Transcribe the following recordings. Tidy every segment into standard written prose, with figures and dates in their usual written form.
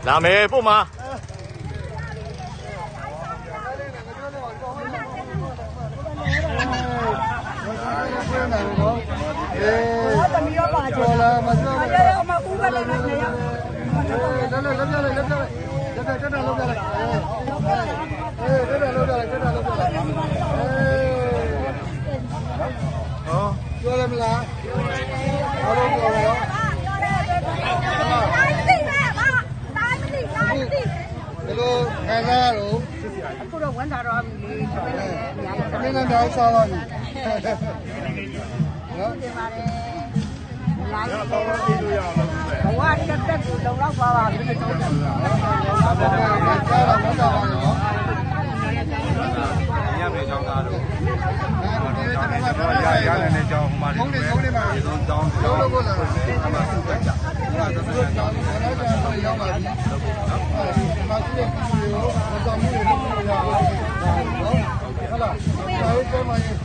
လာမယ်ပို့မှာသမီးရောပါကျော်လာမကျော်လာအမဦးကလည်းနေရတက်တက်လောက်ပြလိုက်တက်တက်လောက်ပြလိုက်တက်တက်လောက်ပြလိုက်ဟောပြောရမလားဟောလို့ပြောရောဘယ်လိုခံစားရတော့အခုတော့ဝန်တာတော့ပြီလေသမီးလည်းတော့စားပါပြီနော်တင်ပါတယ်လာတော့ပြေးလို့ရအောင်ဘဝတက်တက်ကိုလုံလောက်ပါပါပြီတော့ကြားတော့မတော်ပါဘူးညမေချောင်းသားတို့ရတဲ့ကြောင်းဟိုမှာလေဒီဆုံးတောင်းလို့ကိုလာတယ်အမှန်တူကြတာဒါဆိုတော့တောင်းတယ်တော့ရောက်ပါပြီနော်မာစီရဲ့ပြည်ကိုမတော်မှုတွေလုပ်လို့ရအောင်နော်ဟုတ်လားဒါရေးကျမရဲ့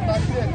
မာစီရဲ့